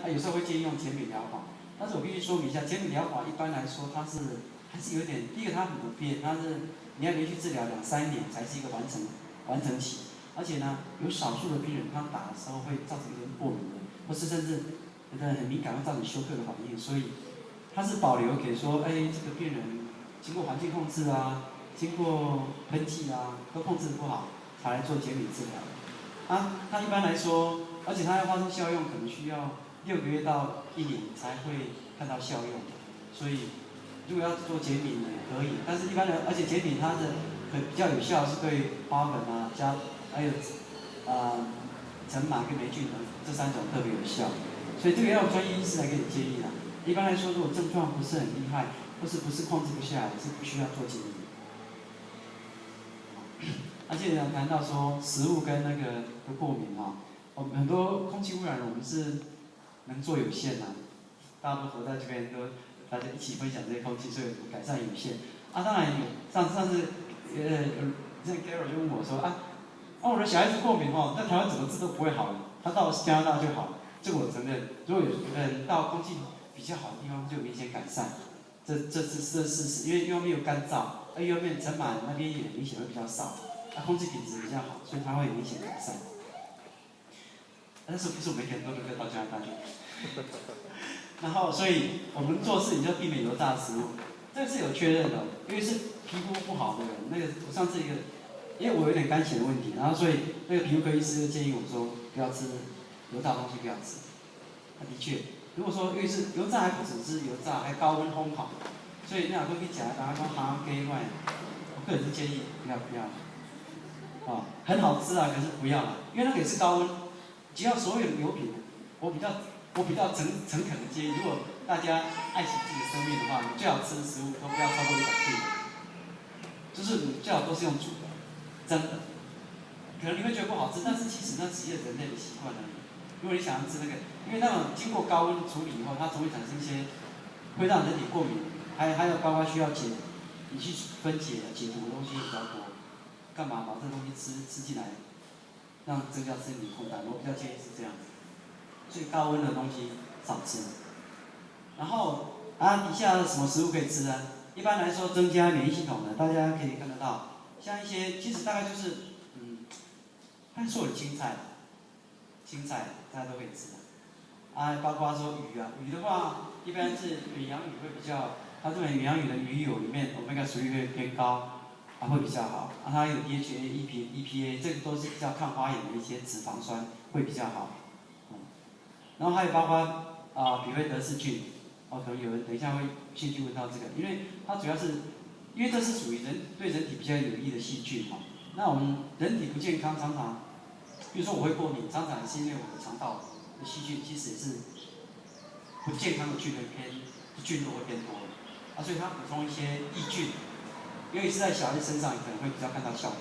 有时候会建议用减敏疗法，但是我必须说明一下，减敏疗法一般来说还是有点，第一个它很不便，你要连续治疗2、3年才是一个完成期，而且呢，有少数的病人他打的时候会造成一些过敏的，或是甚至有的人很敏感会造成休克的反应，所以它是保留给说，这个病人经过环境控制啊，经过喷剂啊都控制不好，才来做减敏治疗。它一般来说，而且它要发生效用，可能需要6个月到1年才会看到效用，所以如果要做减敏也可以，但是一般人，而且减敏它的比较有效是对花粉啊还有尘螨跟霉菌的这3种特别有效，所以这个要专业医师来给你建议啦。一般来说，如果症状不是很厉害，或是不是控制不下来，是不需要做减敏。而且呢，谈到说食物跟那个过敏我们很多空气污染我们是能做有限大家都活在这边，大家一起分享这些空气，所以改善有限。当然有，上次像 Carol 就问我说我的小孩子过敏在台湾怎么治都不会好的，他到加拿大就好了。这个我承认，如果有人到空气比较好的地方，就有明显改善，这是事实，因为一方面有干燥，一方面尘螨那边也明显会比较少。空气品质比较好，所以它会明显改善。但是不是每个人都能够到加拿大去？然后，所以我们做事你就避免油炸食物，这个是有确认的，因为是皮肤不好的人，我上次因为我有点干血的问题，然后所以那个皮肤科医师就建议我说不要吃油炸东西，不要吃。的确，如果说因为是油炸还不只是油炸，还高温烘烤，所以那两东西讲大家说给外，我个人是建议不要。很好吃可是不要了，因为那个也是高温。只要所有的油品，我比较诚恳的建议，如果大家爱惜自己的生命的话，你最好吃的食物都不要超过100度，就是你最好都是用煮的，真的。可能你会觉得不好吃，但是其实那是一个人类的习惯而已。如果你想要吃那个，因为那种经过高温处理以后，它总会产生一些会让人体过敏，还有包括需要你去分解解毒的东西比较多。干嘛把这东西吃进来，让增加身体负担？我比较建议是这样子，所以高温的东西少吃。然后底下什么食物可以吃呢？一般来说，增加免疫系统的，大家可以看得到，像一些其实大概就是看所有的青菜大家都可以吃包括说鱼的话，一般是远洋鱼会比较，它这边远洋鱼的鱼油里面omega 属率会偏高。会比较好它有 DHA、EPA， 这个都是比较抗发炎的一些脂肪酸，会比较好。然后还有包括比菲德氏菌，可能有人等一下会兴趣问到这个，因为它主要是，因为这是属于对人体比较有益的细菌那我们人体不健康，常常，比如说我会过敏，常常是因为我的肠道的细菌其实也是不健康的菌会偏多所以它补充一些益菌。尤其是在小孩身上，可能会比较看到效果。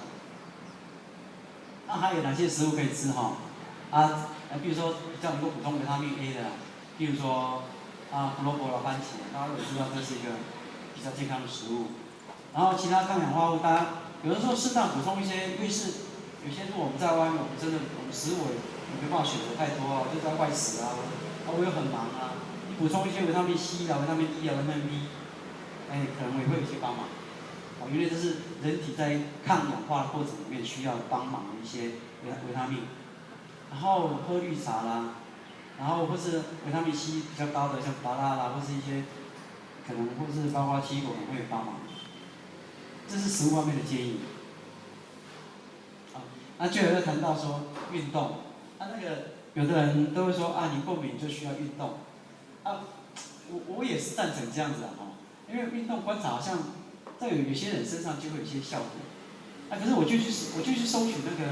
那还有哪些食物可以吃比如说比较能够补充维他命 A 的，比如说胡萝卜番茄，大家都知道这是一个比较健康的食物。然后其他抗氧化物，大家有的时候适当补充一些，因为是有些如果我们在外面，我们食物也没办法选择太多就在外食我又很忙你补充一些维他命 C 维他命 E 维他命 B，可能也会有些帮忙。因为这是人体在抗氧化的过程里面需要帮忙的一些维他命，然后喝绿茶啦，然后或是维他命 C 比较高的，像芭乐啦，或是一些可能或是包括奇异果可能会帮忙。这是食物方面的建议。最后又谈到说运动，那个有的人都会说你过敏就需要运动，我也是赞成这样子因为运动观察好像。在有些人身上就会有一些效果，可是我就去搜取那个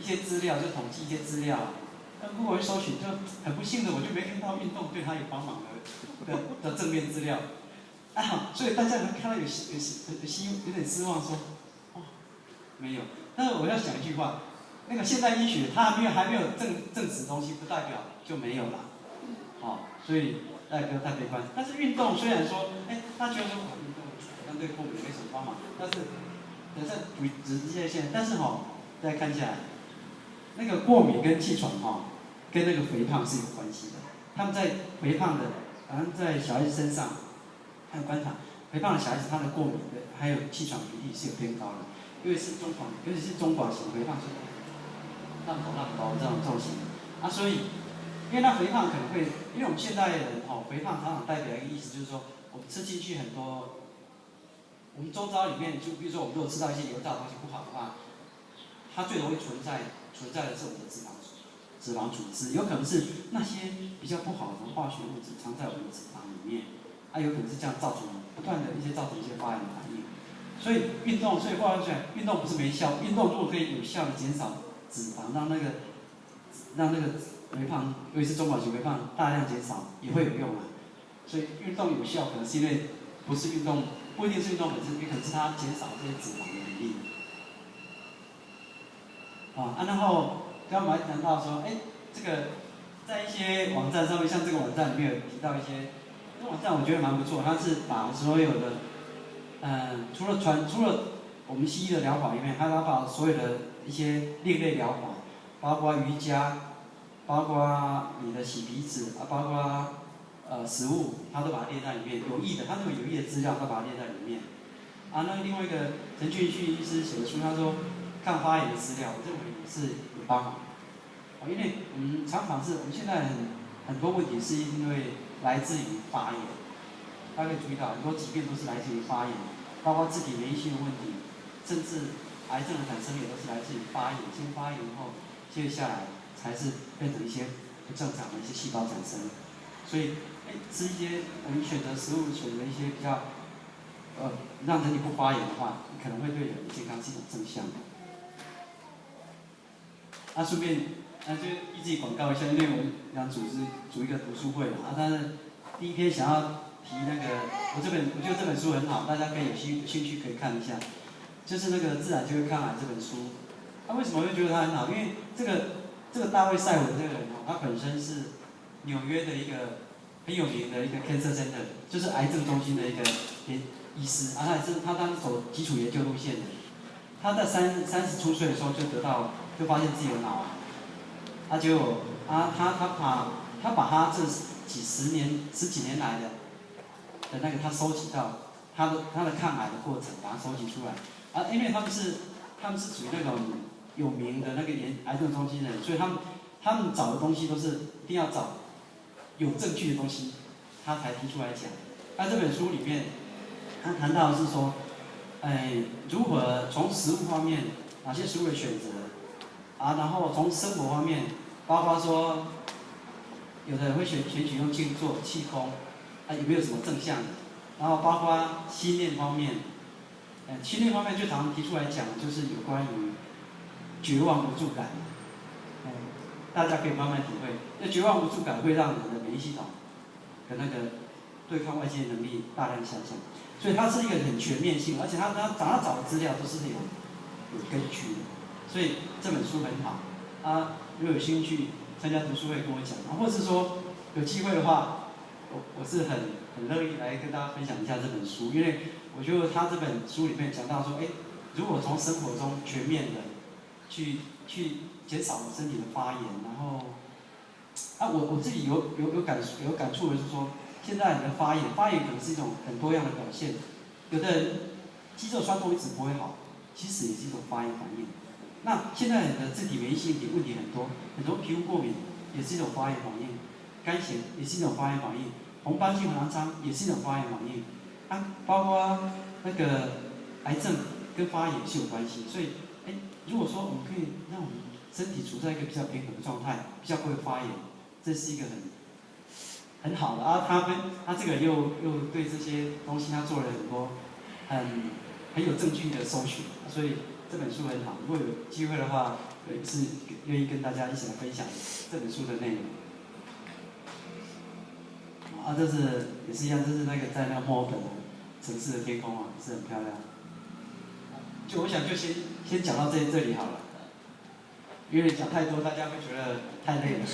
一些资料，就统计一些资料，如果一搜取就很不幸的，我就没看到运动对他有帮忙的正面资料，所以大家能看到有点失望说，没有。但是我要讲一句话，那个现代医学它还没有证实东西，不代表就没有了，所以大家不要太悲观。但是运动虽然说，他觉得说运动。对过敏没什么帮忙，但是只是这些，但是大家看一下，那个过敏跟气喘跟那个肥胖是有关系的。他们在肥胖的，好像在小孩子身上，还有观察，肥胖的小孩子他的过敏的还有气喘比例是有偏高的，尤其是中广型肥胖型，浪头这种型啊，所以因为那肥胖可能会，因为我们现代人肥胖常常代表一个意思就是说，我们吃进去很多，我们周遭里面就比如说我们如果吃到一些油炸的东西不好的话，它最容易存在的是我们的脂肪组织，有可能是那些比较不好的化学物质藏在我们的脂肪里面，有可能是这样造成不断的造成一些发炎反应。所以话说起来，运动不是没效，运动如果可以有效的减少脂肪，让那个肥胖，尤其是中广型肥胖大量减少，也会有用啊。所以运动有效，可能是因为不是运动，不一定是运动本身，也可能是它减少这些脂肪的比例。然后刚刚我们还谈到说，这个在一些网站上面，像这个网站里面有提到一些，这个网站我觉得蛮不错，它是把所有的，除了我们西医的疗法里面，它把所有的一些另类疗法，包括瑜伽，包括你的洗鼻子包括食物，它都把它列在里面，有益的，它那个有益的资料，它把它列在里面。那另外一个陈俊旭医师写的书，他说抗发炎的资料，我认为也是有帮忙。因为我们常是我们现在很多问题是因为来自于发炎，大家可以注意到很多疾病都是来自于发炎，包括自体免疫性的问题，甚至癌症的产生也都是来自于发炎，先发炎后，接下来才是变成一些不正常的一些细胞产生。所以，吃一些我们选择食物，选择一些比较让人体不发炎的话，可能会对人的健康是一种正向的。顺便就自己广告一下，因为我们想组一个读书会但是第一篇想要提那个，我觉得这本书很好，大家可以有兴趣可以看一下，就是那个《自然就会抗癌》这本书。为什么会觉得它很好？因为这个大卫赛文这个人他本身是纽约的一个很有名的一个 cancer center， 就是癌症中心的一个医师他当时走基础研究路线的。他在30出岁的时候就发现自己有脑癌，结果他把他这十几年来的那个他收集到他的抗癌的过程，把它收集出来。因为他们是属于那种有名的那个癌症中心的人，所以他们找的东西都是一定要找有证据的东西，他才提出来讲。这本书里面，他谈到的是说，如何从食物方面，哪些食物的选择，然后从生活方面，包括说，有的人会选取用静坐、气功，有没有什么正向的？然后包括心念方面，心念方面最常提出来讲，就是有关于绝望无助感。大家可以慢慢体会，那绝望无助感会让人的免疫系统的那个对抗外界能力大量下降。所以它是一个很全面性，而且他找的资料都是有根据的，所以这本书很好。如果有兴趣参加读书会跟我讲，或者是说有机会的话，我是很乐意来跟大家分享一下这本书，因为我觉得他这本书里面讲到说，如果从生活中全面的去减少身体的发炎，然后我自己有感触的是说。现在你的发炎可能是一种很多样的表现。有的人肌肉酸痛一直不会好，其实也是一种发炎反应。那现在你的自体免疫性问题很多皮肤过敏也是一种发炎反应，肝炎也是一种发炎反应，红斑性狼疮也是一种发炎反应。包括那个癌症跟发炎是有关系。所以，如果说我们可以让我们身体处在一个比较平衡的状态，比较不会发炎，这是一个很好的。他这个又对这些东西他做了很多很有证据的搜寻，所以这本书很好。如果有机会的话，也是愿意跟大家一起来分享这本书的内容。这是也是一样，这是那个在那个墨尔本的城市的天空是很漂亮。我想就先讲到这里好了，因为讲太多大家会觉得太累了。